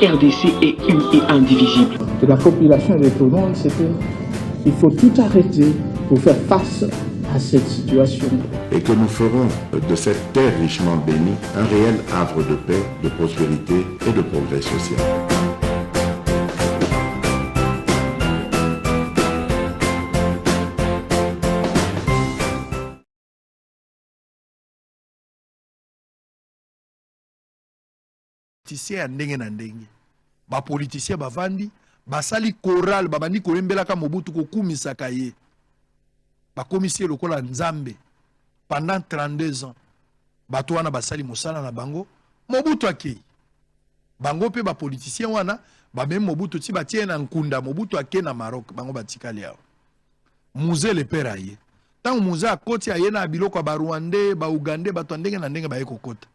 RDC est une et indivisible. De la population et de tout le monde, c'est qu'il faut tout arrêter pour faire face à cette situation. Et que nous ferons de cette terre richement bénie un réel havre de paix, de prospérité et de progrès social. Politicien ndenge na ndenge ba politicien bavandi basali choral babandi kolembelaka Mobutu kokumisaka ye bakomisie lokola nzambe pendant 32 ans bato wana basali mosala na bango Mobutu akei bango pe ba politicien wana ba Mobutu ti batie na nkunda Mobutu ake na Maroc bango batikali awo Muze le père aye tant Muze akoti aye na biloko ba Rwandais ba Ugandais bato ndenge na ndenge ba ye kokota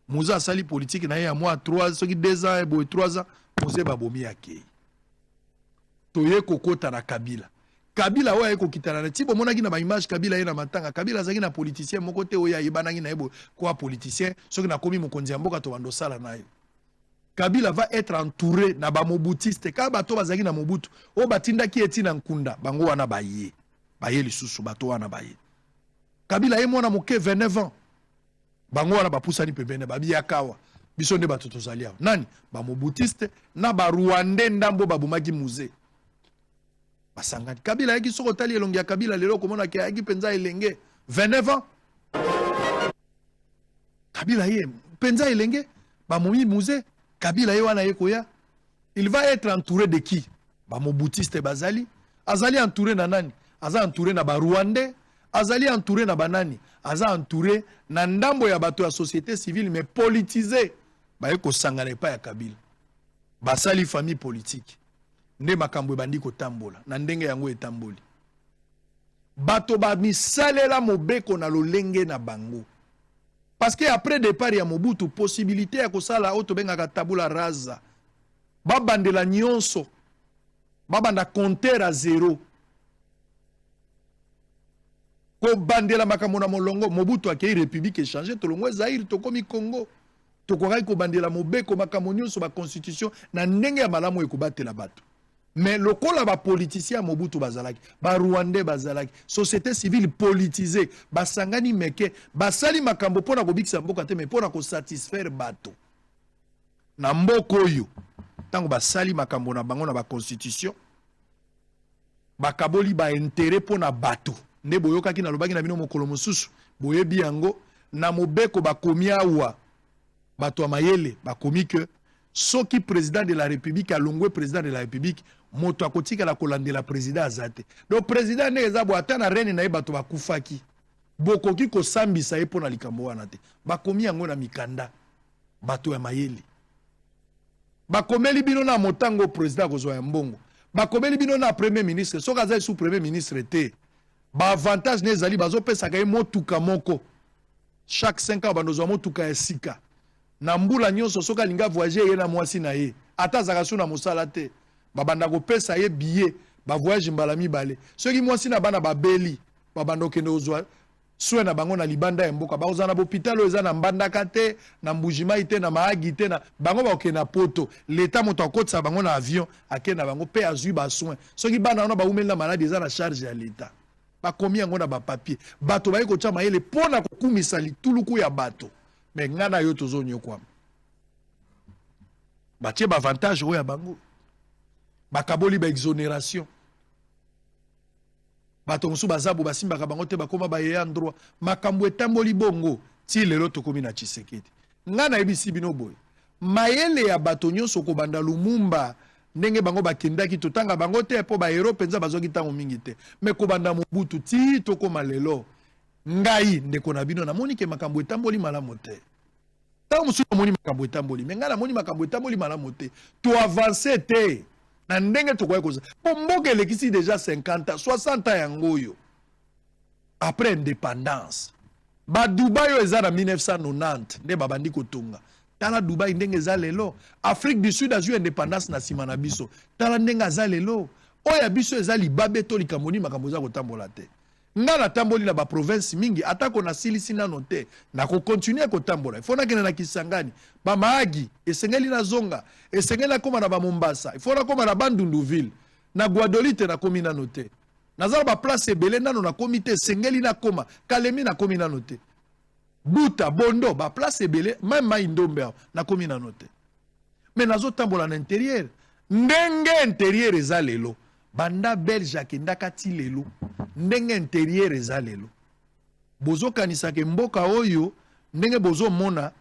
Muze asali politique na ye ya mois 3 soki 2 ans boy 3 ans Muze babomi akei toye kokota na Kabila Kabila oya eko kitana na tibo monaki na ba image Kabila ye na matanga Kabila zaki na politicien moko te oya yebanaki na yebo kwa politicien soki na komi mokonzi ya mboka to bando sala na ye Kabila va être entouré na ba mobutiste ka bato bazaki na Mobutu o batindaki eti na nkunda bango wana baye lisusu bato wana baye Kabila ye mwana moke 29 ans bango wana bapusani pembene babiyakawa biso nde bato tozali awa nani ba mobutiste na ba Rwandais ndambo babumaki Muze basangani Kabila yaki soko tali elongi ya Kabila lelo komona ke yaki penza elenge 29 ans Kabila ye penza elenge ba momi Muze Kabila ye wana ye koya il va être entouré de qui ba mobutiste bazali azali entouré na nani aza entouré na ba Rwandais azali entouré na banani aza entouré na ndambo ya bato ya société civile mais politisé ba eko sangana pa ya Kabila basali famille politique nde makambo bandi ko tambola na ndenge yango etamboli bato ba misalela mobeko na lolenge na bango parce que après départ ya Mobutu possibilité ya kosala auto bengaka tabula rasa babandela nyonso babanda compteur à 0 ko bandela makambo na molongo Mobutu akei république échanger tolongo Zaire tokomi Congo tokokai ko bandela mobeko makambo nyonso ba constitution na ndenge ya malamu ekobatela bato mais lokola ba politicien Mobutu bazalaki ba Rwandais bazalaki société civile politisée basangani meke basali makambo pona ko bikisa mboka te mais pona ko satisfaire bato na mboko oyo tango basali makambo na bango na ba constitution bakaboli ba intérêt pona bato nde boyokaki na lobaki na bino mokolo mosusu boyebi yango na mobeko bakomi awa bato amayele bakomi que soki président de la république alongwe président de la république moto akotika la kolandela président azate donc président ne ezabo ata na reine na ye bato bakufaki bokoki ko sambisa ye pona likambo wana te bakomi yango na mikanda bato ya mayele bakomeli bino na motango président kozwa ya mbongo bakomeli bino na premier ministre soki azali sous premier ministre te ba avantage ne ezali bazopesaka ye motuka moko chaque 5 ans bandozwa motuka ya sika na mbula nyonso soka linga voyager ye na mwasi na ye ata zaka na mosala te babanda kopesa ye billet ba voyage mbala mibale soki mwasi na bana babeli babanda okende ozwa soin na bango na libanda ya mboka baoza na hôpital eza na mbandaka te na mbujima te na maagi te na bango ba okende na poto l'état moto akotisa bango na avion akende na bango pe azui ba soin soki bana wana ba umeli na maladie eza na charge ya l'état bakomi yango na ba papier bato baye kotia mayele pona kokumisa lituluku ya bato mais ngana yo tozonyo kwa batie ba avantage oya bango bakaboli ba exonération bato musu bazabu basimbaka bango te bakoma ba ye endroit makambo etamboli bongo ti lelo tokomi na Tshisekedi ngana ebisi bino boy mayele ya bato nyonso ko banda Lumumba ndenge bango bakendaki totanga bango te po ba hero penza bazoki tango mingi te mais ko banda Mobutu ti tokoma lelo ngai ndeko na bino na moni ke makambo etamboli malamu te tango musu moni makambo etamboli mais ngana moni makambo etamboli malamu te to avancer te na ndenge tokoye koza po mboka elekisi déjà 50 ans 60 ans yango yo après indépendance ba Dubai yo eza na 1990 nde babandi kotonga tala Dubai ndenge eza lelo Afrique du Sud azwi indépendance na sima na biso tala ndenge eza lelo oya biso eza libabe to likamoni makambo za kotambola te nga na tamboli na ba province mingi atako na silisi na note na ko continuer ko tambola il faut na kena na Kisangani ba Mahagi esengeli na zonga esengeli koma na ba Mombasa il faut na koma na Bandunduville na Guadolite na komi na note nazala ba place ebele nano na komite esengeli na koma Kalemi na komi na note Buta Bondo ba place ebele même Maindombe na komi na note mais nazo tambola na intérieur ndenge intérieur eza lelo banda belge akendaka ti lelo ndenge intérieur eza lelo bozo kanisaka mboka oyo ndenge bozo mona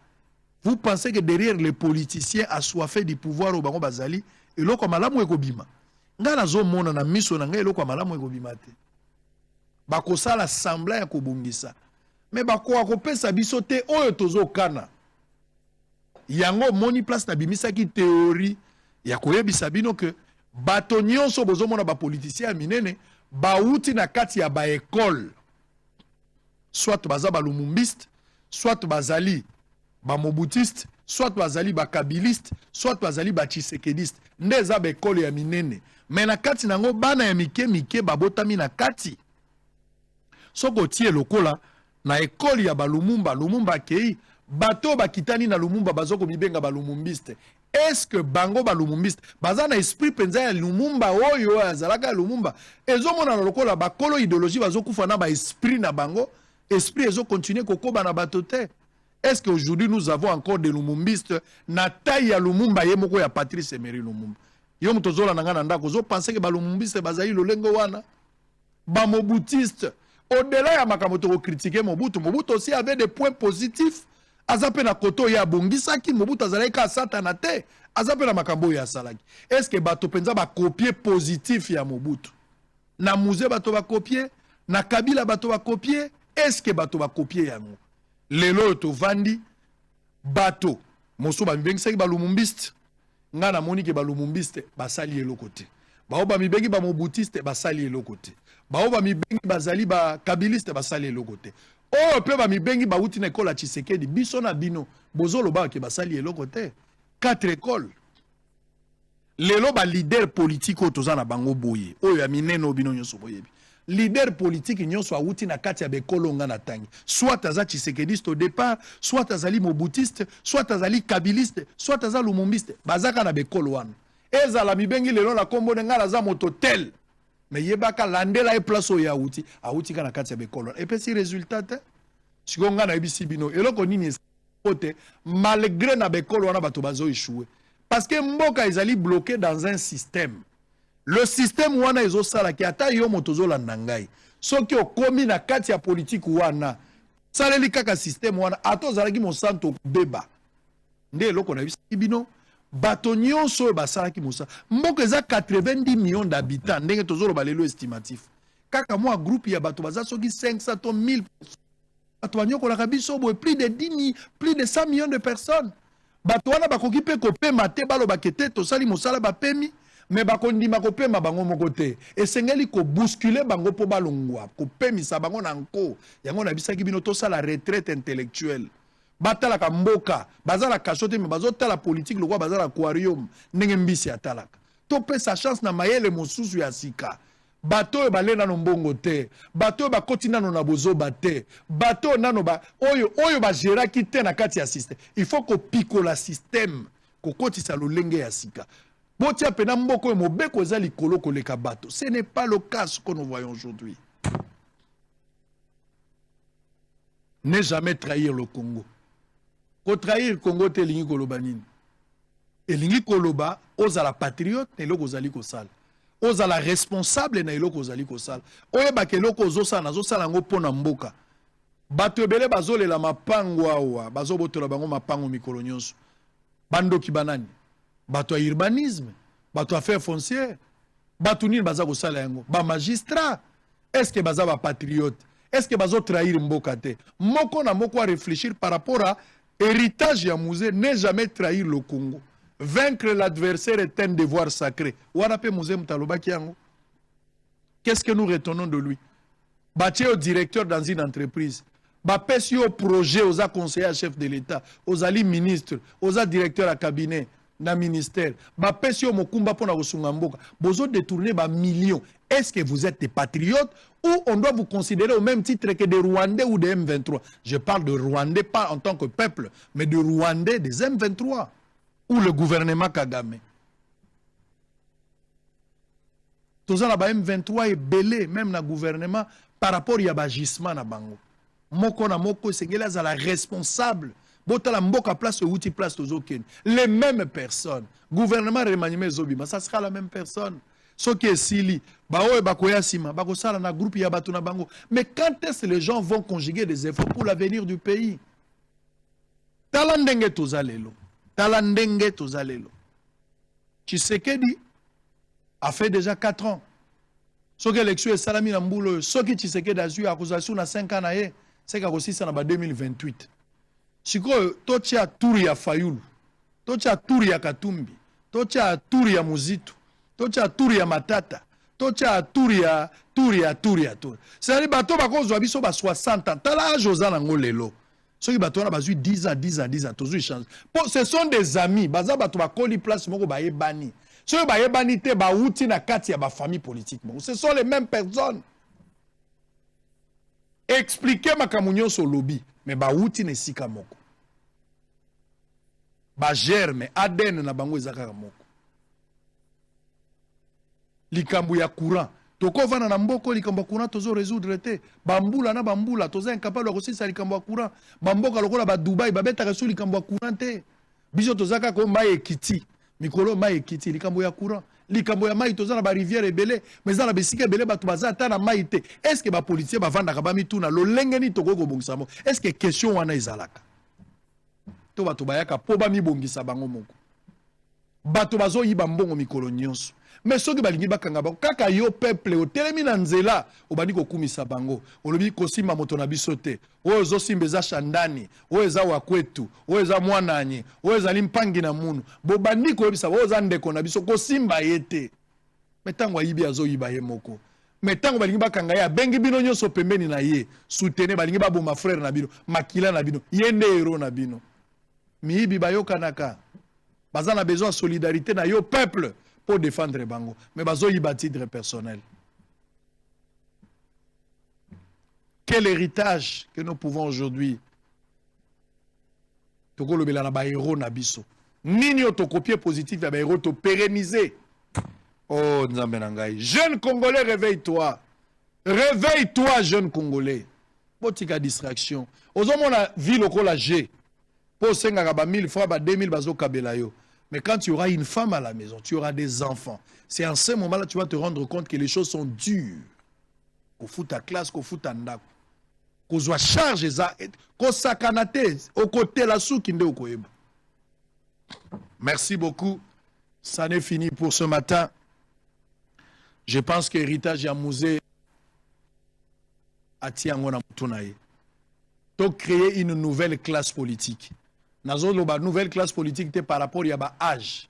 vous pensez que derrière les politiciens assoiffés du pouvoir au bango bazali eloko malamu ekobima nga nazo mona na miso na nga eloko malamu ekobima te bakosala semblant ya kobungisa mais bakoka kopesa biso te oyo tozokana yango moni place na bimisaki théorie ya koyebisa bino que bato nyonso bozomona ba politicien minene bauti na kati ya ba école soit baza ba lumumbiste soit bazali ba mobutiste soit bazali ba kabiliste soit bazali ba tshisekediste ndeza ba école ya minene mais na kati nango bana ya mike babotami na kati soko tie lokola na école ya ba Lumumba kei bato bakitani na Lumumba bazoko bibenga ba lumumbiste. Est-ce que bango ba lumumbiste baza na esprit penza ya Lumumba oyo azalaka Lumumba ezomona na lokola bakolo idéologie bazokufa na ba esprit na bango esprit ezo continuer kokoba na bato te? Est-ce qu'aujourd'hui nous avons encore des lumumbistes na taille ya Lumumba ye moko ya Patrice Emery Lumumba yo mutozola na ngana ndako zo penser que ba lumumbiste bazali lolengo wana ba mobutiste au-delà ya makambo to critiquer Mobutu aussi avait des points positifs. Azape na koto ya bongisaki Mobutu azalaki ka satana te azape na makambo ya salaki. Est-ce que bato penza ba copier positif ya Mobutu na musée bato ba copier na Kabila bato ba copier est-ce que bato ba copier yango lelo to vandi bato moso ba mibengisaki ba lumumbiste nga na moni ke ba lumumbiste basali eloko te bao ba mibengi ba mobutiste basali eloko te bao ba mibengi bazali ba kabiliste basali eloko te oh pe ba mibengi ba uti na école Tshisekedi biso na bino bozolo ba ke basali eloko te 4 écoles lelo ba leader politique otoza na bango boye oyo ya mineno bino nyonso boyebi leader politique nyonso awuti na kati ya bekolo nga na tangi soit aza Tshisekediste au départ soit azali mobutiste soit azali kabiliste soit aza lumumbiste bazaka na bekolo wana ezala mibengi lelo na kombo nga laza moto tel mais yebaka landela e place oyo awuti kana kati ya bekolo et puis si résultat te sikonga na ebisi bino eloko nini pote malgré na bekolo wana bato bazo échouer parce que mboka ezali bloqué dans un système. Le système wana ezo sala ki ata yo motozo la nangai soki okomi na kati ya politique wana saleli kaka système wana ato zalaki monsanto beba nde eloko na ebisi bino bato nyonso basalaki mosa mboka eza 90 millions d'habitants ndenge tozolo balelo estimatif kaka mwa groupe ya bato baza soki 500 to 1000 bato banyokolaka biso boye plus de 10 000 plus de 100 millions de personnes bato wana bakoki pe kopema te balobaka te tosali mosala bapemi mais bakondima kopema bango moko te esengeli kobousculer bango po balongwa kopemisa bango na nko yango na bisaki bino tosala retraite intellectuelle batalaka mboka bazala kachote me bazotala politique lokwa bazala aquarium ndenge mbisi atalaka topesa chance na mayele mosusu ya sika bato oyo balena no mbongo te bato oyo bakoti nano na bozoba te bato nano oyo bagéraki te na kati ya système il faut kopikola système kokotisa lolenge ya sika botia pena mboko oyo mobeko eza likolo koleka bato ce n'est pas le cas ce que nous voyons aujourd'hui. Ne jamais trahir le Congo. Ko trahir Congo te lingi koloba nini elingi koloba ozala patriote na eloko ozali kosala ozala responsable na eloko ozali kosala oyebaka eloko ozosala nazosala yango mpo na mboka bato ebele bazolela mapango awa bazobotola bango mapango mikolo nyonso bandoki banani bato ya urbanisme bato ya affaire foncière bato nini baza kosala yango ba magistrat est-ce que baza ba patriote est-ce que bazo trahir mboka te moko na moko a réfléchir par rapport à héritage ya musée ne jamais trahir le Congo. Vaincre l'adversaire est un devoir sacré. Wanape musée mtalobaki yango. Qu'est-ce que nous retenons de lui? Batie au directeur dans une entreprise. Bapesi au projet aux conseillers chef de l'État, aux ali ministres, aux directeurs à cabinet. na ministère, ba pesi yo mokumba pona kosunga mboka, bozo détourner ba millions. Est-ce que vous êtes des patriotes ou on doit vous considérer au même titre que des Rwandais ou des M23? Je parle de Rwandais pas en tant que peuple, mais de Rwandais des M23 ou le gouvernement Kagame. Tous la M23 est belé même na gouvernement par rapport à l'agissement na bango. Moko na moko sengela za la responsable. Botala mboka place outil place tozoken. Les mêmes personnes. Gouvernement remaniemé zobima, ça sera la même personne. Ce qui est sili, baoe bakoya sima, bakosala na groupe ya batu na bango. Mais quand est-ce que les gens vont conjuguer des efforts pour l'avenir du pays? Talandenge tozalelo. Talandenge tozalelo. Tshisekedi a fait déjà 4 ans. Ce que l'élection est salami na mboulo, ce qui Tshisekedi a eu à cause na 5 ans, c'est qu'à cause ça na 2028. Siko tocha turi ya Fayulu, tocha turi ya Katumbi, tocha turi ya Muzitu, tocha turi ya Matata, tocha turi ya. C'est-à-dire bato bako zwa biso ba 60 ans, tala Josa na ngolelo. Ceux qui bato na bazui 10 ans, tozu change. Ce sont des amis, baza bato bakoli place moko ba yebani. Ceux ba yebani te ba uti na kati ya ba famille politique. Ce sont les mêmes personnes. Expliquez ma kamunyo so lobby, mais ba uti ne sika moko. Ba germe ADN na bango ezaka moko. Likambu ya courant. Toko vana na mboko likambu ya courant tozo résoudre te. Bambula na bambula toza incapable ko sisa likambu ya courant. Bamboka lokola ba Dubai ba beta reso likambu ya courant te. Biso tozaka ko mai ekiti. Mikolo mai ekiti likambu ya courant. Likambu ya mai toza na ba rivière ebele, mais za na besika ebele batu baza ata na mai te. Est-ce que ba policier ba vanda ka ba mituna lo lengeni toko ko bongisa mo? Est-ce que question wana ezalaka? To bato bayaka po ba mi bongisa bango moko. Bato bazo yiba mbongo mikolo nyonso. Mais ceux qui balingi bakanga ba kaka yo peuple o telemi na nzela obandi ko kumisa bango. Olobi ko simba moto na biso te. Oyo zo simbeza shandani, oyo eza wakwetu, oyo eza mwananye, oyo eza limpangi na munu. Bo bandi ko yebisa oyo za ndeko na biso ko simba yete. Metango yibi azo yiba ye moko. Metango balingi bakanga ya bengi bino nyonso pembeni na ye. Soutenez balingi babo ma frère na bino, makila na bino, yende hero na bino. Miyibi bayoka naka. Baza na besoin de solidarité na yo peuple pour défendre bango. Mais bazo yiba titre personnel. Quel héritage que nous pouvons aujourd'hui toko lobela na ba héros na biso. Nini to copier positif ya ba héros to pérenniser. Oh nzambe na ngai. Jeune Congolais, réveille-toi. Réveille-toi jeune Congolais. Botika distraction. Ozomona vie lokola G. Pour 5 à 1000 fois, 2000 bazo kabela yo. Mais quand tu auras une femme à la maison, tu auras des enfants. C'est en ce moment-là que tu vas te rendre compte que les choses sont dures. Qu'on fout ta classe, qu'on fout ta ndako. Qu'on soit charge, qu'on sakanate, au côté la soukinde au koeba. Merci beaucoup. Ça n'est fini pour ce matin. Je pense que Héritage Yamouze a tiangona mutunaye. Donc créer une nouvelle classe politique. Nazo loba nouvelle classe politique te par rapport ya ba âge.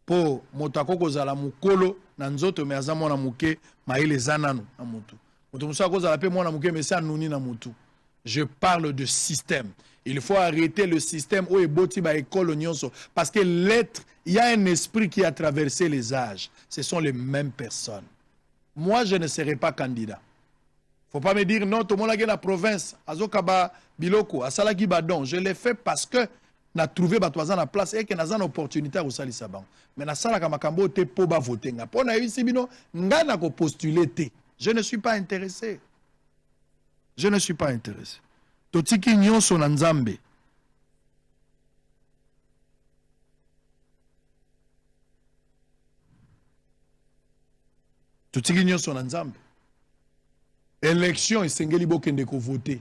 Po motako kozala mukolo na nzoto me azamo na muke maile zanano na mutu. Moto musa kozala pe mona muke mesa nuni na mutu. Je parle de système. Il faut arrêter le système où eboti ba école nyonso parce que l'être, il y a un esprit qui a traversé les âges. Ce sont les mêmes personnes. Moi je ne serai pas candidat. Faut pas me dire non, tout le monde a la province, azokaba biloko, asalaki badon. Je l'ai fait parce que na trouvé batouazan la place et que n'a une opportunité au sali saban. Mais na sala kamakambo te po ba voter nga. Po na ici bino ngana ko postuler te. Je ne suis pas intéressé. Je ne suis pas intéressé. Totiki nyonso na nzambe. Totiki nyonso na nzambe. Élection esengeli bokende ko voter.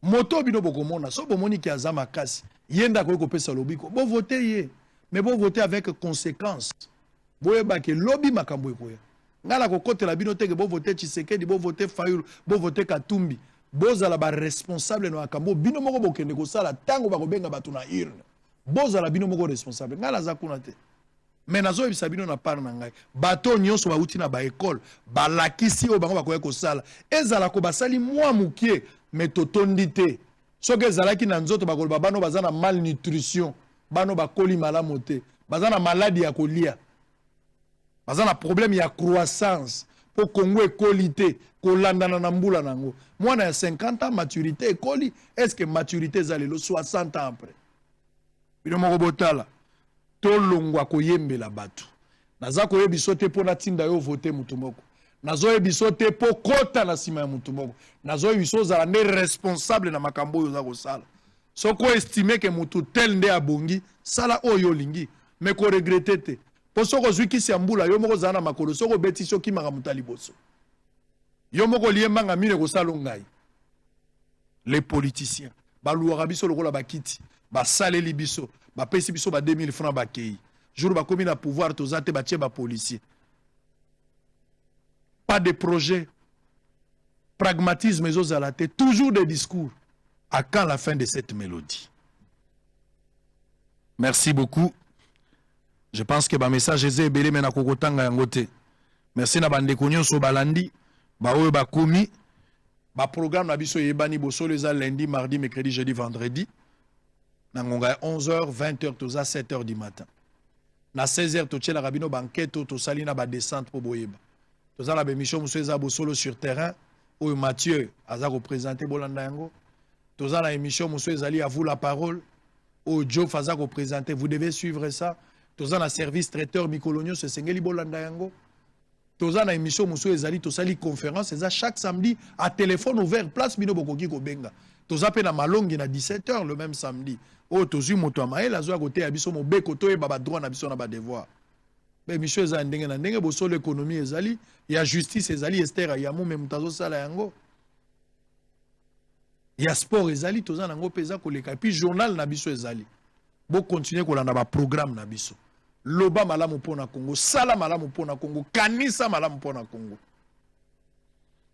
Moto bino bokomona so bomoni ki azama kasi yenda ko pesa lobiko bo voter ye mais bo voter avec conséquence. Boyeba ke lobby makambo ekoya. Ngala ko kotela bino teke bo voter Tshisekedi bo voter Fayulu bo voter Katumbi bozala ba responsable no makambo bino moko bokende ko sala tango ba ko benga batu na urne. Bozala bino moko responsable ngala za kuna te. Mais nazo ebisa bino na part na ngai bato nyonso ba uti na ba école ba lakisi o bango bakoya ko sala ezala ko basali mwa mukie mais totondi te soki ezalaki na nzoto bakoloba bano baza na malnutrition bano bakoli malamu te baza na maladie ya kolia baza na problème ya croissance po Congo ekoli te kolandana na mbula nango mwana ya 50 ans maturité ekoli est-ce que maturité eza lelo 60 ans après bino moko botala tolongwa koyembela bato naza koyebiso te mpo natinda yo vote mutu moko nazoyebiso te mpo kota na nsima ya mutu moko nazoyebiso ozala nde responsable na makambo oyo oza kosala soki oestime ke mutu tel nde abongi sala oyo olingi me koregrete te mpo soki ozwi kisi ya mbula yo moko ozala na makolo soki obetisi okimaka mutu ya liboso yo moko liembanga mine kosala ngai les politiciens baluwaka biso lokola bakiti basaleli biso bapesi biso ba 2000 francs bakei jour bakomi na pouvoir toza te batie bapolicier pas de projet pragmatisme ezozala te toujours des discours à quand la fin de cette mélodie. Merci beaucoup. Je pense que ba message est ebele mena kokotanga yango te. Merci na bandeko nyonso balandi ba oyo bakomi ba programme na biso yebani bosolo eza lundi, mardi, mercredi, jeudi, vendredi. Na ngonga 11h, 20h toza 7h du matin. Na 16h totiela rabino banquete to salina ba descente po boyeba. Toza la bémission muso eza bosolo sur terrain oyo Mathieu aza représenter bolanda yango. Toza la émission muso ezali à vous la parole. Oyo Joe faza représenter, vous devez suivre ça. Toza na service traiteur Mikolonio se sengeli bolanda yango. Toza na émission muso ezali tosali conférence eza chaque samedi à téléphone ouvert place bino bokoki ko benga. Toza pe na malongi na 17h le même samedi. Oh tozui moto amaela zo à côté ya biso mobeko to yeba ba droit na biso na ba devoir. Mais monsieur eza ndenge na ndenge bosolo économie ezali ya justice ezali Esther ya mu même tazo sala yango. Ya sport ezali toza nango peza koleka puis journal na biso ezali. Bo continuer kolanda ba programme na biso. Loba malamu pona Congo, sala malamu pona Congo, kanisa malamu pona Congo.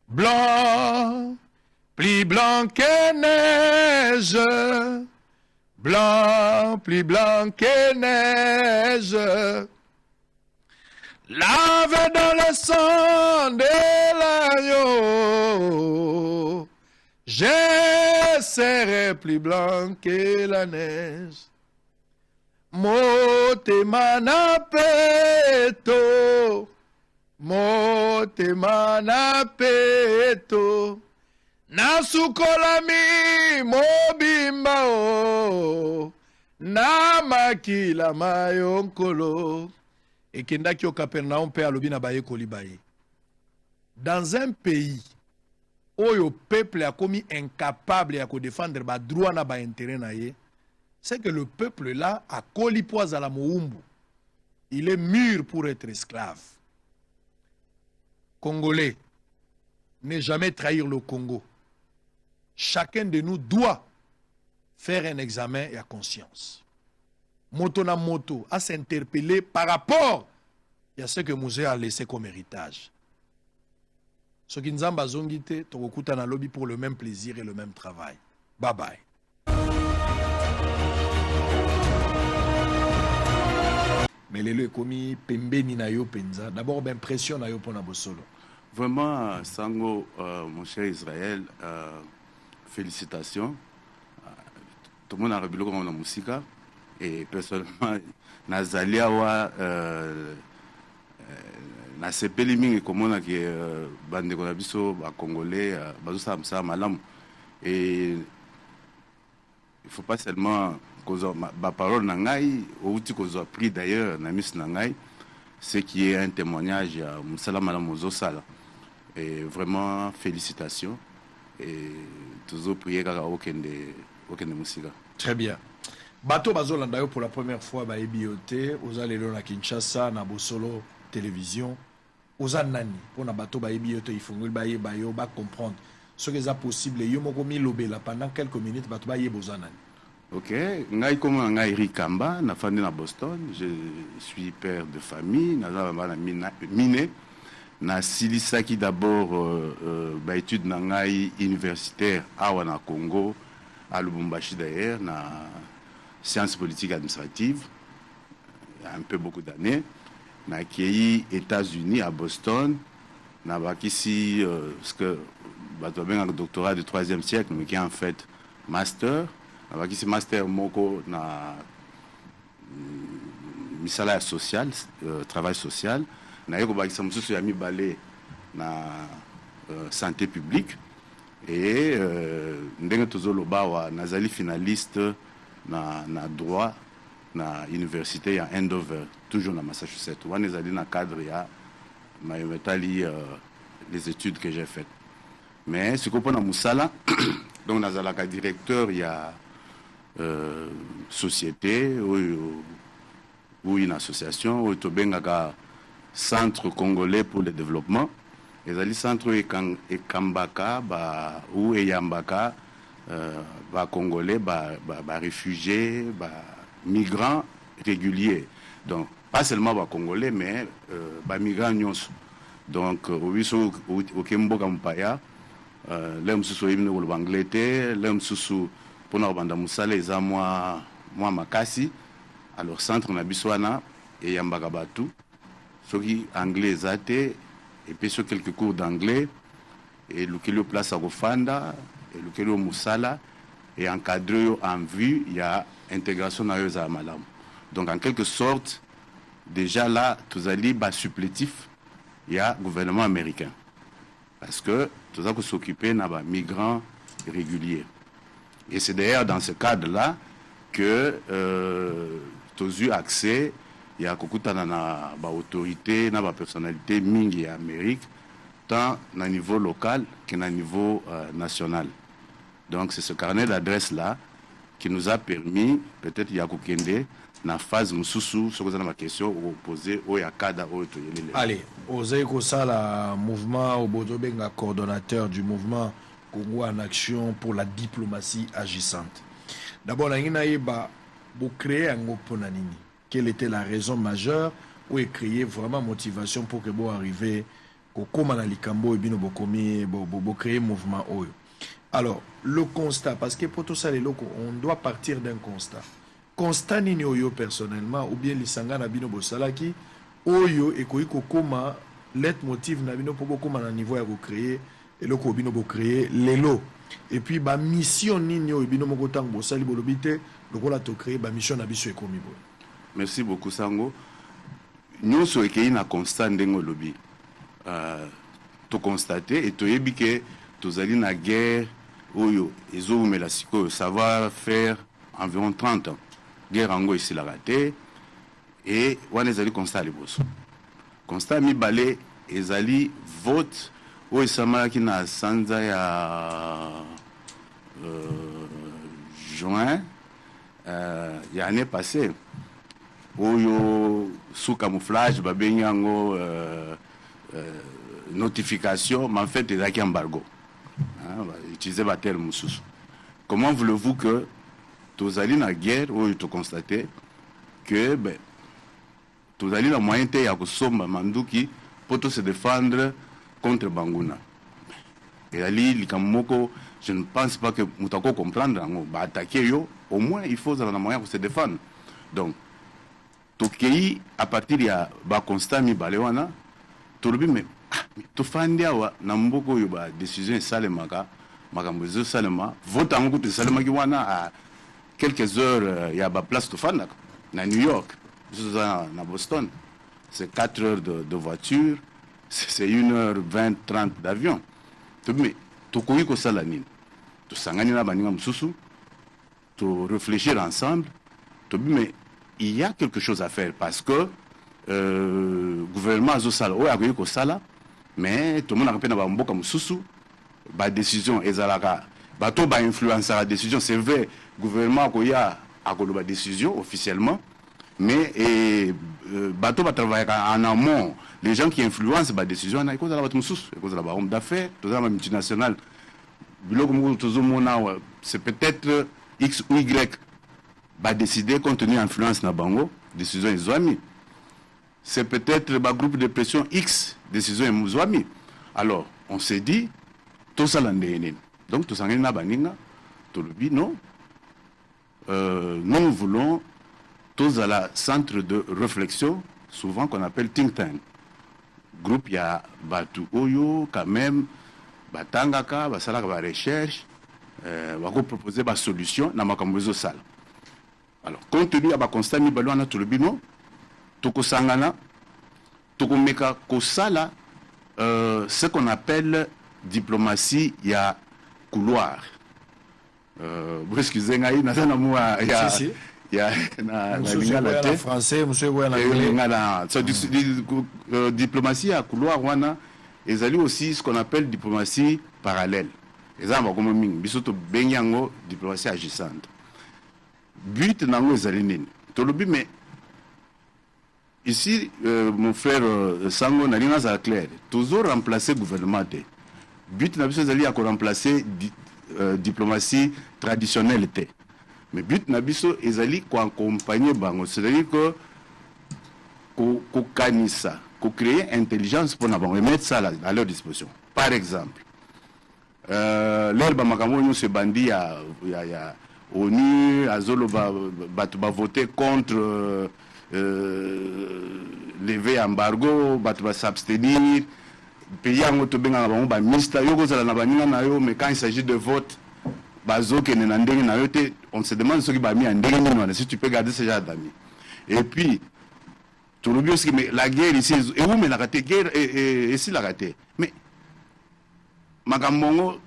Blanc, plus blanc que neige. Blanc, plus blanc que neige. Lave dans le sang de l'agneau. Je serai plus blanc que la neige. Motema na peto, motema na peto, nasukolami mobimba o, na makila mayonkolo. Et kendaki au Capernaum pe alobi na baye kolibaye. Dans un pays où le peuple a commis incapable à défendre ba droit na ba intérêt na ye, c'est que le peuple là a colipoise à la moumbu. Il est mûr pour être esclave. Congolais, ne jamais trahir le Congo. Chacun de nous doit faire un examen et à conscience. Moto na moto à s'interpeller par rapport à ce que Mouzé a laissé comme héritage. Ce qui nous a bazongité, tokokuta na lobby pour le même plaisir et le même travail. Bye bye. Mais les commis pembeni na yo penza. D'abord impression na yo pona bosolo. Vraiment, Sango, mon cher Israël, félicitations. Tout le monde a révélé comme la musique. Et personnellement, Nazali awa na sepeli mingi komona ki bande ko na biso ba congolais bazo sa malam. Et il faut pas seulement qu'on ba parole na ngai outi qu'on a pris d'ailleurs na mis na ngai, ce qui est un témoignage à musala malam ozo sala. Et vraiment félicitations et toujours prier kaka okende musika. Très bien. Bato bazolanda yo pour la première fois ba ebioté oza lelo na Kinshasa na Bosolo télévision oza nani pona bato ba ebioté il faut ba yeba yo ba comprendre ce que ça possible yo moko mi lobela pendant quelques minutes bato ba yeboza nani. OK, ngai comme ngai Rikamba na fandi na Boston, je suis père de famille na na mine na silisaki d'abord ba étude na ngai universitaire awa na Congo à Lubumbashi d'ailleurs na sciences politiques administratives, il y a un peu beaucoup d'années. On a accueilli États-Unis à Boston. On a ici ce que un doctorat de 3e siècle, mais qui est en fait master. On a ici master moko na misala social, travail social. Na yeko bakisa mususu ya mibale na santé publique. Et ndenge tozoloba wa nazali finaliste na droit na université ya Andover, toujours na Massachusetts. Wana ezali na cadre ya mayometali les études que j'ai faites. Mais ce qu'on a musala, donc nazalaka directeur ya société ou une association ou tobengaka Centre congolais pour le développement. Les centres ekambaka ou eyambaka ba congolais ba réfugiés, ba migrants réguliers. Donc pas seulement ba congolais mais ba migrants nyonso. Donc obiso okemboka mpaya l'homme sous hymne ou l'anglais, l'homme sous pour nous banda musala eza moi makasi. Alors centre na biswana eyambaka batu ceux qui anglais zate et puis sur quelques cours d'anglais et le qui place à Rofanda et le qui musala et encadré en vue il y a intégration dans les malam. Donc en quelque sorte déjà là tous allés bas supplétif il y a gouvernement américain parce que tout ça que s'occuper n'a pas migrants réguliers et c'est d'ailleurs dans ce cadre là que tous eu accès il y a kokutana na ba autorité na ba personnalité mingi ya Amérique tant na niveau local que na niveau national. Donc c'est ce carnet d'adresse là qui nous a permis peut-être ya kokende na phase mususu sokoza na ma question ou poser au ya kada au to yelele. Allez, osez ko sala mouvement au Bozobenga coordonnateur du mouvement Congo en action pour la diplomatie agissante. D'abord la ngina yeba bo créer un opona nini. Quelle était la raison majeure ou créer vraiment motivation pour que vous arriviez au Komana Likambo et bien vous créer mouvement Oyo. Alors, le constat, parce que pour tout ça, on doit partir d'un constat. Constat ni Oyo personnellement, ou bien l'Isanga Nabino Bosalaki, Oyo et Koiko Koma, leitmotiv Nabino pour Koma niveau à créer, et le Kobino pour créer l'élo. Et puis, ma mission ni Oyo Bino Mokotang Bosali Bolobite, le rôle à te créer, ma mission Nabiso et Komibo. Merci beaucoup Sango. Nous sommes na constat ndengo lobby. To constater et to yebi que tous allés na guerre oyo ezo mela siko ça va faire environ 30 ans. Guerre ango ici la raté et wana ezali constat les boss. Constat mi balé ezali vote o esama ki na sanza ya juin il y a année passée. Oyo sous camouflage babenyango notification mais en fait des acquis embargo utiliser ba terme mususu. Comment voulez-vous que tous allez na guerre ou tu constater que ben tous allez la moyen te ya kusomba manduki pour se défendre contre Banguna et ali likamoko je ne pense pas que mutako comprendre ba attaquer yo au moins il faut avoir un moyen pour se défendre. Donc Tokei à partir ya ba constat mi balewana tolobi mais to fandia wa na mboko yo ba décision salemaka makambozo salema vote ango to salema ki wana à quelques heures ya ba place to fanda na New York na Boston c'est 4 heures de voiture c'est 1h20 30 d'avion to mais to koyi ko sala nini to sangani na baninga mususu to réfléchir ensemble to mais il y a quelque chose à faire parce que gouvernement azosala oyo akoki kosala mais tout le monde a repris na mboka mususu ba décision ezalaka bato ba influencer la décision c'est vrai gouvernement akoya akoloba décision officiellement mais bato ba travailler en amont les gens qui influencent ba décision na ikoza la bato mususu ikoza la homme d'affaires tout ça multinational biloko mo tozomona c'est peut-être X ou Y va décider compte tenu influence na bango décision ezwami c'est peut-être le groupe de pression X décision ezwami alors on s'est dit tout ça l'andene donc tout ça na baninga tout le bi non nous voulons tous à la centre de réflexion souvent qu'on appelle think tank groupe ya batu oyo quand même batangaka basalaka ba recherche bako proposer ba solution na makambo zo sala. Alors, compte tenu de constat, nous avons tout le bino, tokosangana tokomeka kosala ce qu'on appelle diplomatie ya couloir. Vous excusez ngai na sana moi ya Si. ya na lingala te français monsieur en anglais. Diplomatie à couloir wana ezali aussi ce qu'on appelle diplomatie parallèle. Exemple comme mingi bisoto benyango diplomatie agissante. But nango ezali nini? Tolobi mais ici mon frère Sango na linga za clair. Toujours remplacer gouvernement te. But na biso ezali ya ko remplacer diplomatie traditionnelle te. Mais but na biso ezali ko accompagner bango, c'est-à-dire que ko kanisa, ko créer intelligence pour na bango et mettre ça à leur disposition. Par exemple, l'herbe makambo nous se bandi ya ONU azolo ba voter contre lever embargo, ba s'abstenir. Pays en autobenga na bango ba mista yoko zala na baninga na yo, mais quand il s'agit de vote on se demande ce qui va mis en si tu peux garder ce genre d'amis. Et puis, tout le aussi, mais la guerre ici, et où mais la raté, guerre et si la raté. Mais, Magamongo,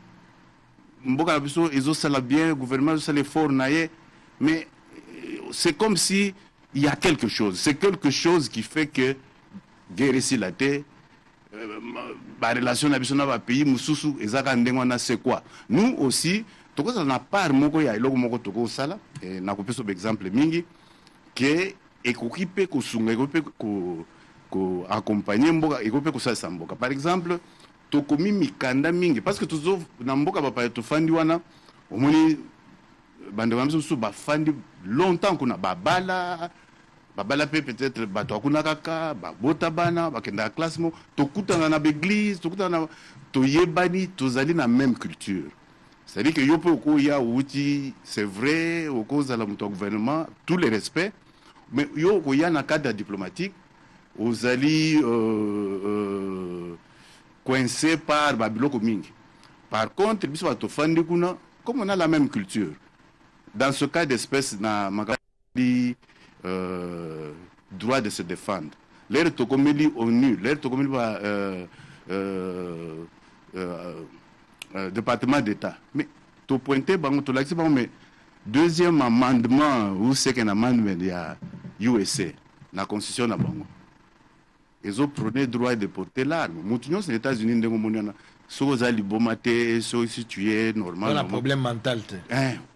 Mboka Biso, ils ont ça bien, le gouvernement, ça les fort, mais c'est comme si il y a quelque chose. C'est quelque chose qui fait que guerre ici la terre. La relation avec le pays, c'est quoi? Nous aussi, on a part moko ya iloko moko toko sala et na ko peso exemple mingi que équipe ko sunga ko accompagner mboka équipe ko sa mboka. Par exemple, toko mikanda mingi parce que toujours na mboka papa to fandi wana omoni bande ba mso ba fandi longtemps kuna babala peut-être bato akuna kaka babota bana bakenda classe mo tokutana na l'église tokutana to yebani tozali na même culture. C'est-à-dire que yopo ko ya outi, c'est vrai au cause de la gouvernement tous les respects, mais yo ko ya na cadre diplomatique aux alliés coincés par babiloko mingi. Par contre biso bato fandi kuna comme on a la même culture. Dans ce cas d'espèce na makali droit de se défendre. L'air tokomeli ONU, l'air tokomeli département d'État. Mais tu pointé, mais deuxième amendement, où c'est qu'un amendement il y a USA, la constitution na bango. Ils ont prôné droit de porter l'arme. Moutinho, c'est les États-Unis, de Moumouniana. Si vous avez bombarder, si tu es normal. On a un problème mental.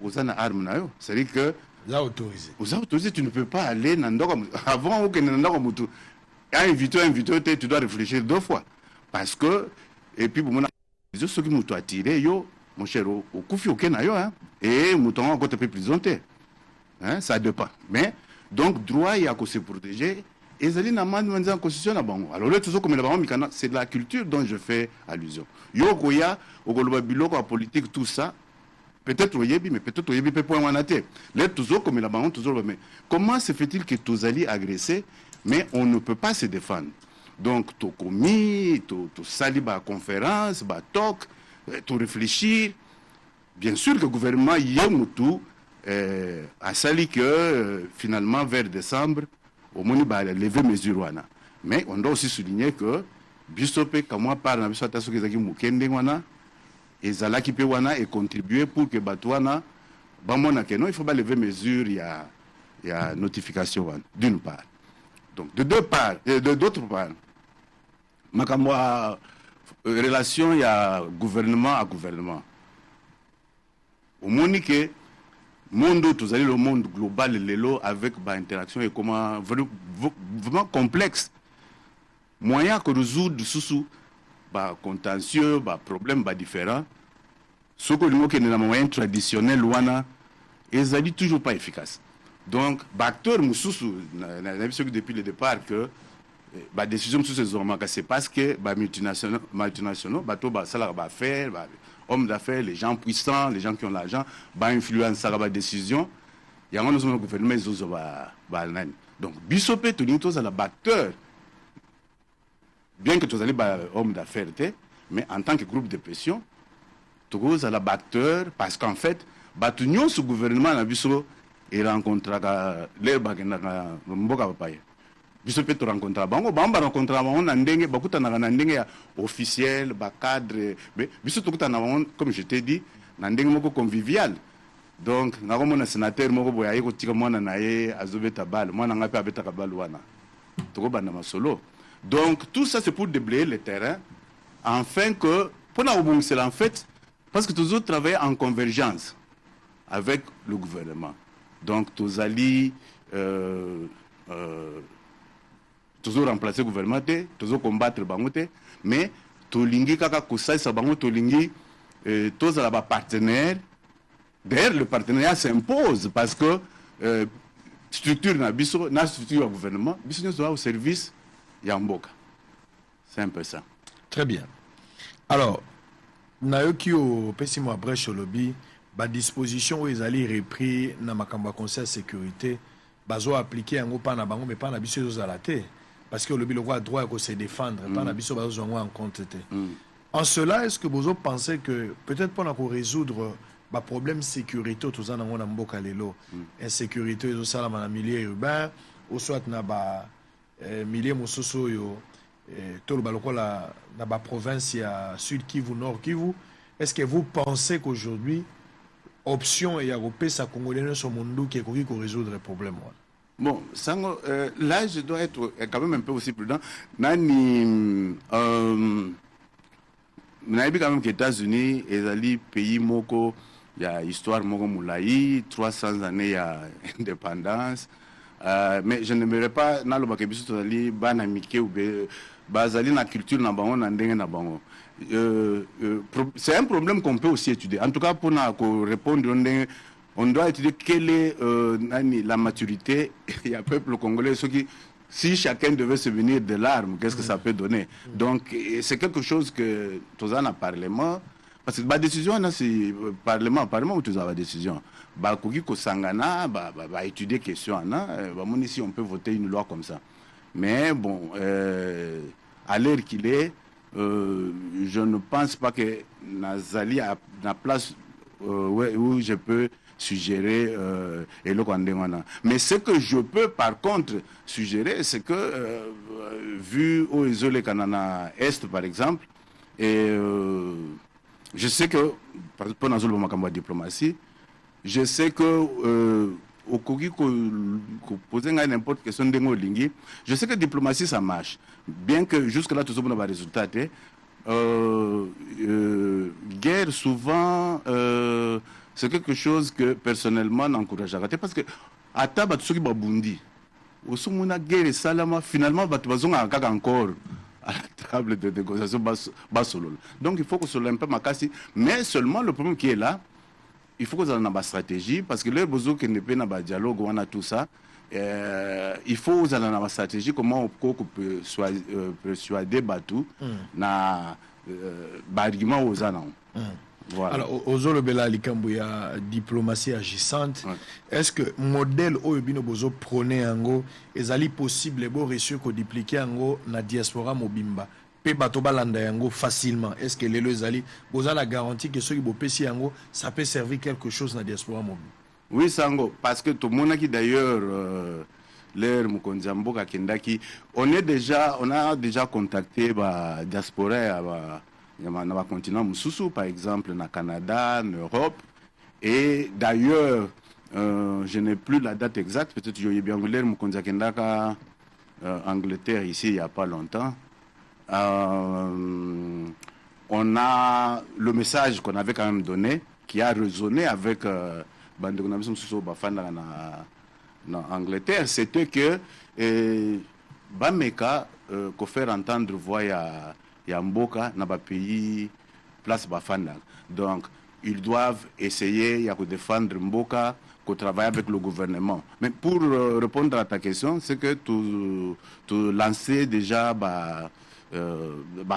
Vous avez une arme, c'est-à-dire que. Vous avez autorisé. Vous avez autorisé, tu ne peux pas aller avant que Nandoro invité, tu dois réfléchir 2 fois. Parce que, et puis, pour ceux qui m'ont attiré, mon cher, au Koufi, au Kenya, et mouton encore un peu plus longtemps. Ça dépend. Mais, donc, droit, il y a qu'à se protéger. Et ça dit, en constitution, alors là, tout ça, comme c'est de la culture dont je fais allusion. Yo, Koya, au Golobabilo, la politique, tout ça, peut-être au Yébi, mais peut-être au Yébi, peut pas en athée. Là, tout ça, comme il toujours, mais comment se fait-il que tous alliés agressés, mais on ne peut pas se défendre? Donc, tu commis, tu sali la conférence, tu talk, tu réfléchir. Bien sûr que le gouvernement y a sali que finalement vers décembre, au moins il lever mesures. Mais on doit aussi souligner que Bisope, comme moi, par la Bisope, et Zalaki Pewana est contribué pour que Batouana, il faut pas lever mesures, il y a notification d'une part. Donc, d'autre part, ma relation, il y a gouvernement à gouvernement. Au monde que le monde global, avec l'interaction et comment vraiment complexe. Moyen que résoudre sous contentieux, problème différent. Ce que nous avons dans moyen traditionnel, ils sont toujours pas efficaces. Donc, acteur depuis le départ que la décision c'est parce que multinationaux, hommes d'affaires, les gens puissants, les gens qui ont l'argent, influencent la décision. Il y a un gouvernement qui donc, Bissopé, tout le monde est acteur. Bien que tu sois homme d'affaires, mais en tant que groupe de pression, tu es un acteur parce qu'en fait, ce gouvernement a vu et rencontre les biso pe to rencontre bango bamba rencontre bango na ndenge bakuta na ndenge ya officiel ba cadre biso to kuta na bango comme je t'ai dit na ndenge moko convivial. Donc na ko mona sénateur moko boya yeko tika mwana na ye azobeta balle mwana nga pe abeta ka balle wana to ko bana masolo. Donc tout ça c'est pour déblayer le terrain afin que pour na obongisa en fait parce que tous autres travaillent en convergence avec le gouvernement. Donc tous alliés toujours remplacer le gouvernement, toujours combattre le bango, mais tolingi kaka kusai sa bango tolingi tous à la partenaire. D'ailleurs le partenariat s'impose parce que structure na biso na structure au gouvernement, biso nous au service yamboka. C'est un peu ça. Très bien. Alors nayoki o pesimo brèche lobby ba disposition où ils allaient repris na makamba conseil sécurité bazo appliquer en pa na bango mais pas na biso aux alaté. Parce que le droit de se défendre, pas n'abisso en compte. En cela, est-ce que vous pensez que peut-être pour résoudre le problème de sécurité, tout ça, dans mboka lelo, insécurité, tout ça, dans le milieu urbain, ou soit dans le milieu mososo, tout le province sud Kivu, nord Kivu, est-ce que vous pensez qu'aujourd'hui, option et européenne, ça congolais sur le monde qui est pour résoudre le problème? Bon, Sango, là, je dois être quand même un peu aussi prudent. Nani, quand même que les États-Unis, les pays moko, il y a histoire moko moulaï, 300 années, il y a indépendance. Mais je n'aimerais pas, dans le Bakébiso, tozali banamike ou bazali na culture na bango na ndenge na bango. C'est un problème qu'on peut aussi étudier. En tout cas, pour répondre on doit étudier quelle est la maturité il y a un peuple congolais si chacun devait se venir de l'arme, qu'est-ce que ça peut donner. Donc c'est quelque chose que tous en a parlement parce que la décision c'est parlement où tous ont la décision bah koki ko sangana bah étudier question ici on peut voter une loi comme ça mais bon à l'heure qu'il est je ne pense pas que Nazali a la place où je peux suggérer mais ce que je peux par contre suggérer c'est que vu au isolé Canana Est par exemple et je sais que pour la diplomatie je sais que au Kogi poser n'importe quelle question de je sais que la diplomatie ça marche bien que jusque là tout ça n'a pas de résultat guerre souvent c'est quelque chose que personnellement n'encourage à rater parce que à table tout ce qui babundi au sommet guerre salama finalement va encore à la table de négociation basolo. Donc il faut que ce soit un peu makasi mais seulement le problème qui est là il faut que ça ait une stratégie parce que les besoins qui ne peut pas dialogue on a tout ça il faut que ça ait une stratégie comment on peut persuader Batou na argument aux anons. Voilà. Alors, aux Olobela Likambouya, diplomatie agissante, est-ce que modèle Oyobino Bozo prôné en est possible de réussir à dupliquer en la diaspora mobimba? Pe batoba landa yango facilement. Est-ce que les Lezali, vous avez la garantie que ceux qui bopesi yango, ça peut servir quelque chose dans la diaspora mobile? Oui, Sango, parce que tout le monde qui d'ailleurs, l'air Mukonzambo Kakendaki, on a déjà contacté la diaspora. Il y a un continent Moussoussou, par exemple, au Canada, en Europe. Et d'ailleurs, je n'ai plus la date exacte, peut-être que j'ai bien vu l'air Angleterre, ici, il n'y a pas longtemps. On a le message qu'on avait quand même donné, qui a résonné avec Angleterre, c'était que Bameka, qu'on fait entendre voix Yamboka n'a pas pays place Bafanda. Donc ils doivent essayer de défendre Mboka, qu'on travaille avec le gouvernement. Mais pour répondre à ta question, c'est que tu lancer déjà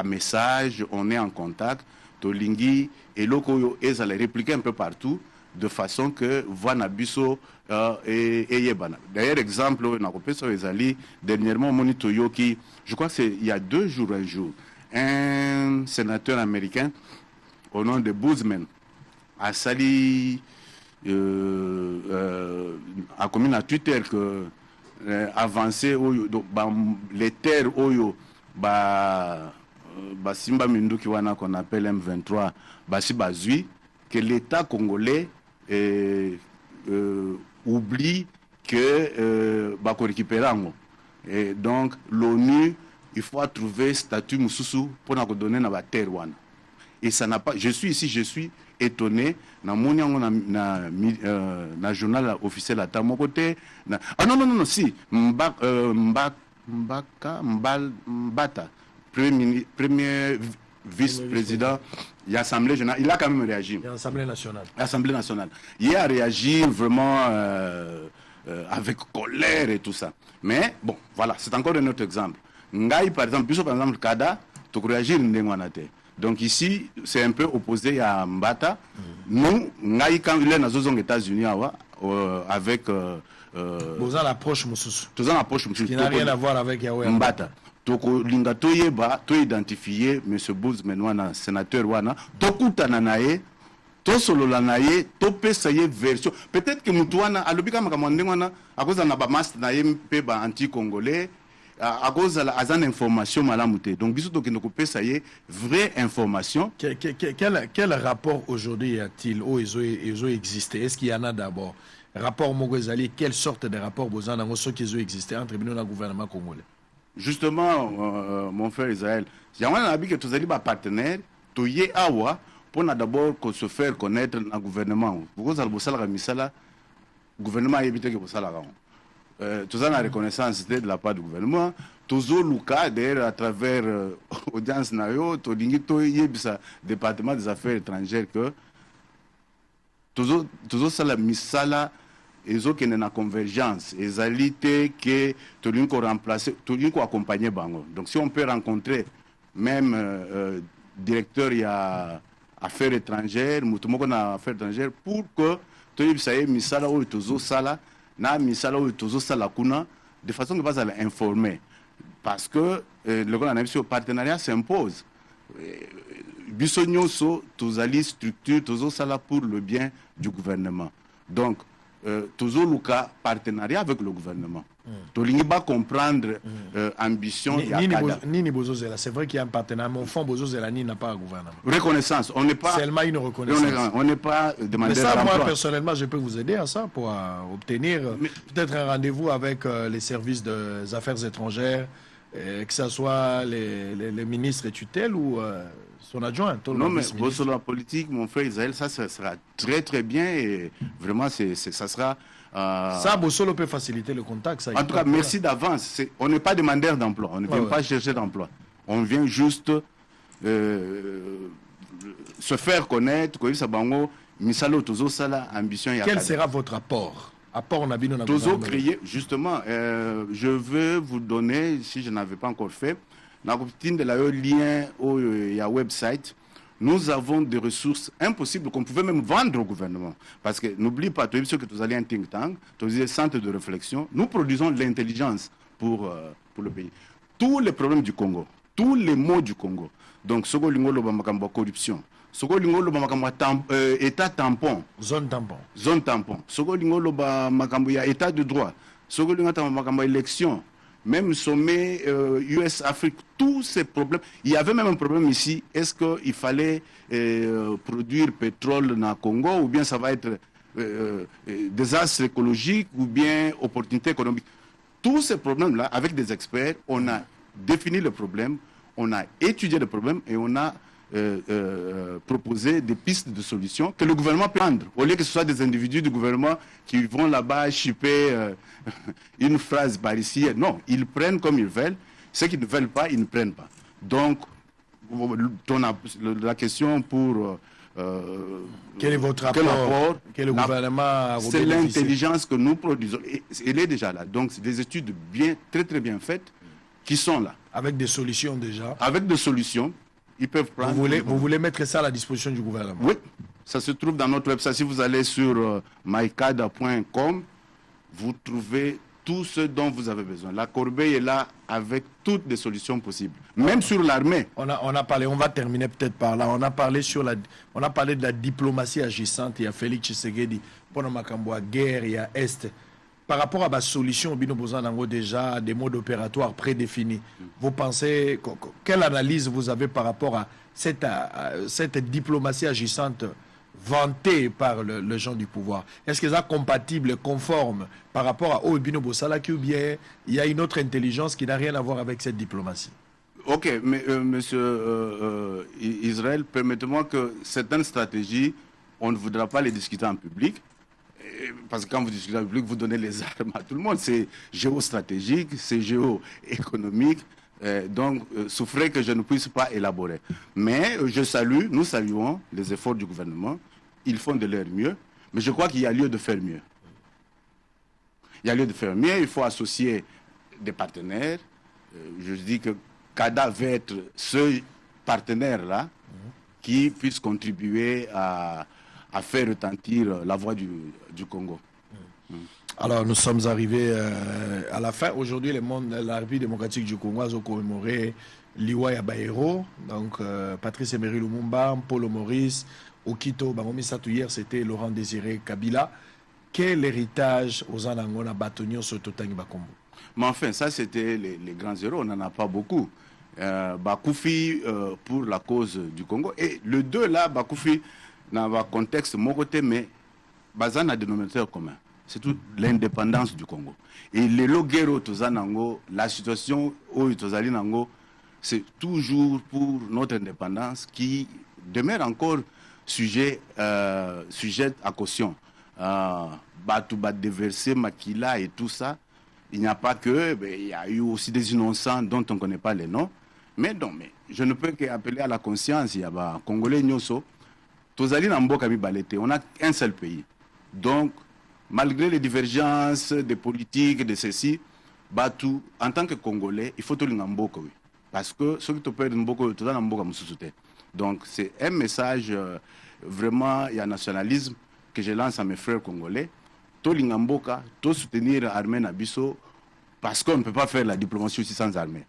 message, on est en contact, tu lingui et loko et ça les répliquer un peu partout de façon que Vanabiso et Yebana. D'ailleurs exemple on a coupé sur les alliés dernièrement Monitoyo qui je crois que c'est il y a 2 jours un sénateur américain au nom de Boozman a sali a commis à Twitter que avancé les terres oyo Simba Minduki wana qu'on appelle M23 basi bazui que l'État congolais oublie que bako récupérer ngo. Et donc l'ONU il faut trouver statut mususu pour nous donner na terre wana. Et ça n'a pas, je suis étonné na moni yango na journal officiel à mon côté ah non si Mbata premier vice-président de l'Assemblée générale, il a quand même réagi. L'Assemblée nationale. L'Assemblée nationale. Il a réagi vraiment avec colère et tout ça. Mais bon, voilà, c'est encore un autre exemple. Ngai, par exemple, Kada, tu réagir n'engwanate. Donc ici, c'est un peu opposé à Mbata. Nous, Ngai, quand il est dans les États-Unis, avec... Vous avez l'approche, Moussous. Qui n'a rien à voir avec Yahweh. Mbata. Toko linga toyeba to identifier monsieur Bouz Menwana sénateur wana tokutana naye to solola naye to pesa ye version peut-être que mutuana alobika makamande wana akoza na ba master naye mpe ba anti congolais akoza la azan information malamu te donc biso to kinoko pesa ye vraie information. Quel rapport aujourd'hui y a-t-il au ils ont existé? Est-ce qu'il y en a d'abord rapport Mogozali? Quelle sorte de rapport vous en avez ceux qui ont existé entre nous et le gouvernement congolais? Justement, mon frère Israël, il y a un que tous les partenaires, tu y awa pour d'abord se faire connaître dans le gouvernement. Pourquoi ça le gouvernement a évité que ça la tout ça la reconnaissance de la part du gouvernement. Toujours le cas d'ailleurs à travers audience nayo, tu dingi to yebisa département des affaires étrangères que toujours ça la misala. Ils ont une convergence, ils ont dit que tout le monde remplacer, tout le monde accompagner Bango. Donc si on peut rencontrer même directeur il y a affaires étrangères, affaires étrangères pour que tout le monde sache misala ou tozo sala, na misala ou tozo sala kuna, de façon que pas à l'informer, parce que le partenariat s'impose. Bissonyoso, tous les structures, tozo sala pour le bien du gouvernement. Donc toujours le cas partenariat avec le gouvernement. Tu ne pas comprendre ambition. C'est vrai qu'il y a un partenariat, mais au fond, Bozozela n'a pas un gouvernement. Reconnaissance, on n'est pas. Seulement une reconnaissance. On n'est pas demandé. Mais ça, moi, personnellement, je peux vous aider à ça pour obtenir peut-être un rendez-vous avec les services des affaires étrangères, que ce soit les ministres et tutelles ou son adjoint. Non, mais sur la politique, mon frère Israël, ça sera très très bien et vraiment, ça sera. Ça, Bossolo peut faciliter le contact. Ça, en tout cas, merci d'avance. On n'est pas demandeur d'emploi, on ne vient pas chercher d'emploi. On vient juste se faire connaître. Quel sera votre apport? Toujours créer, justement, je veux vous donner, si je n'avais pas encore fait, dans le lien au website, nous avons des ressources impossibles qu'on pouvait même vendre au gouvernement. Parce que n'oublie pas, tu as que tu allez un think tank, tu as un centre de réflexion, nous produisons de l'intelligence pour le pays. Tous les problèmes du Congo, tous les maux du Congo, donc ce que corruption, ce que état tampon, zone tampon, ce que état de droit, ce que élection, même sommet US-Afrique, tous ces problèmes. Il y avait même un problème ici. Est-ce qu'il fallait produire pétrole dans le Congo ou bien ça va être désastre écologique ou bien opportunité économique? Tous ces problèmes-là, avec des experts, on a défini le problème, on a étudié le problème et on a proposer des pistes de solutions que le gouvernement peut prendre. Au lieu que ce soit des individus du gouvernement qui vont là-bas chipper une phrase par ici. Non, ils prennent comme ils veulent. Ceux qui ne veulent pas, ils ne prennent pas. Donc, la question pour... quel est votre apport? Quel gouvernement? C'est l'intelligence que nous produisons. Et elle est déjà là. Donc, c'est des études très très bien faites qui sont là. Avec des solutions déjà. Avec des solutions. Ils peuvent prendre. Vous voulez mettre ça à la disposition du gouvernement? Oui, ça se trouve dans notre website. Si vous allez sur mycada.com, vous trouvez tout ce dont vous avez besoin. La corbeille est là avec toutes les solutions possibles, même sur l'armée. On a parlé, on va terminer peut-être par là. On a parlé de la diplomatie agissante. Il y a Félix Tshisekedi, pendant Makamboa, guerre, il y a Est. par rapport à la solution, Bino Bozanango déjà des modes opératoires prédéfinis. Vous pensez, quelle analyse vous avez par rapport à cette diplomatie agissante vantée par les gens du pouvoir? Est-ce que c'est compatible, conforme par rapport à Bino Bosalaki, ou bien il y a une autre intelligence qui n'a rien à voir avec cette diplomatie? Ok, mais monsieur Israël, permettez-moi que certaines stratégies, on ne voudra pas les discuter en public. Parce que quand vous discutez en public, vous donnez les armes à tout le monde. C'est géostratégique, c'est géoéconomique. Donc, souffrez que je ne puisse pas élaborer. Mais nous saluons les efforts du gouvernement. Ils font de leur mieux. Mais je crois qu'il y a lieu de faire mieux. Il y a lieu de faire mieux. Il faut associer des partenaires. Je dis que CADA va être ce partenaire-là qui puisse contribuer à faire retentir la voix du Congo. Alors, nous sommes arrivés à la fin. Aujourd'hui, la République démocratique du Congo a commémoré Liwaya Baero, donc Patrice Emery Lumumba, Paul Maurice, Okito, Bangomi Satou. Hier, c'était Laurent Désiré Kabila. Quel héritage aux Anangona Batonio Sototangi Bakombo? Mais enfin, ça, c'était les grands héros. On n'en a pas beaucoup. Bakoufi pour la cause du Congo. Et le deux, là, Bakoufi, dans un contexte, mon côté, mais Bazan a un dénominateur commun. C'est toute l'indépendance du Congo. Et les logueros, la situation où c'est toujours pour notre indépendance qui demeure encore sujet à caution. Batouba déversé, Makila et tout ça. Il n'y a pas que, il y a eu aussi des innocents dont on ne connaît pas les noms. Mais je ne peux qu'appeler à la conscience. Il y a des Congolais Nyoso. On a un seul pays. Donc, malgré les divergences des politiques, de ceci, Batou, en tant que Congolais, il faut tout le monde. Parce que ceux qui te perdent beaucoup, tout le monde. Donc, c'est un message vraiment, il y a un nationalisme que je lance à mes frères congolais. Tout le monde, tout soutenir l'armée Nabiso, parce qu'on ne peut pas faire la diplomatie aussi sans armée.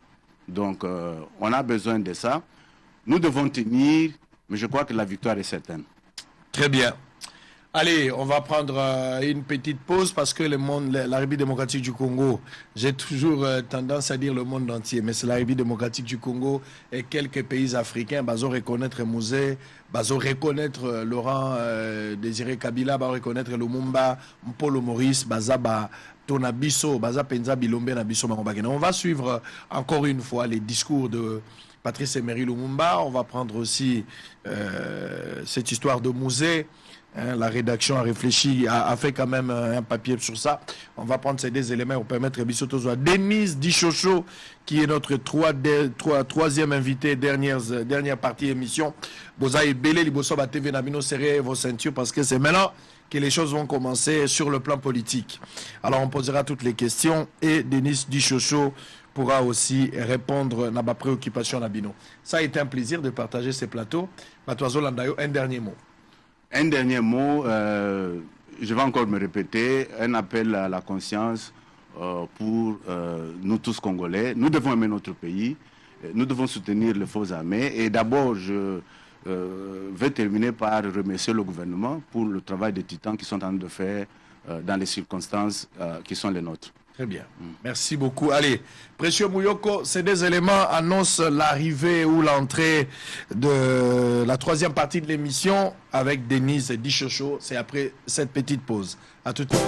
Donc, on a besoin de ça. Nous devons tenir. Mais je crois que la victoire est certaine. Très bien. Allez, on va prendre une petite pause parce que la République démocratique du Congo, j'ai toujours tendance à dire le monde entier, mais c'est la République démocratique du Congo et quelques pays africains, bazo reconnaître Mouzé, bazo reconnaître Laurent Désiré Kabila, bazo reconnaître Lumumba, Mpolo Maurice, bazaba Tonabiso, baza Penza Bilombe Nabiso Mangobagena. On va suivre encore une fois les discours de Patrice Emery Lumumba. On va prendre aussi cette histoire de Mouzé. La rédaction a réfléchi, a fait quand même un papier sur ça. On va prendre ces deux éléments pour permettre à Denise Dichocho, qui est notre troisième invité, dernière partie émission. Bozaï Belé, Libosoba TV, Nabino, serrez vos ceintures parce que c'est maintenant que les choses vont commencer sur le plan politique. Alors on posera toutes les questions et Denise Dichocho pourra aussi répondre à ma préoccupation Nabino. Ça a été un plaisir de partager ces plateaux. Matoazo Landayo, un dernier mot. Un dernier mot, je vais encore me répéter, un appel à la conscience pour nous tous Congolais. Nous devons aimer notre pays, nous devons soutenir les forces armées. Et d'abord, je vais terminer par remercier le gouvernement pour le travail des titans qu'ils sont en train de faire dans les circonstances qui sont les nôtres. Très bien. Merci beaucoup. Allez, Précieux Mouyoko, ces deux éléments annoncent l'arrivée ou l'entrée de la troisième partie de l'émission avec Denise Dichocho. C'est après cette petite pause. À tout de suite.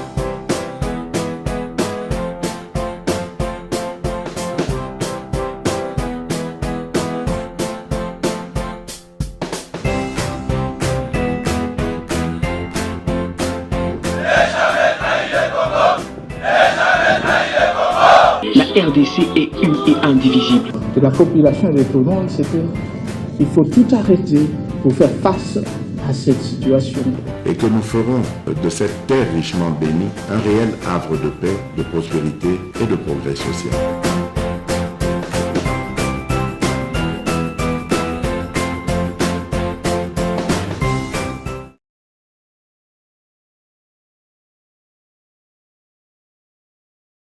La RDC est une et indivisible. De la population et de tout le monde, c'est qu'il faut tout arrêter pour faire face à cette situation. Et que nous ferons de cette terre richement bénie un réel havre de paix, de prospérité et de progrès social.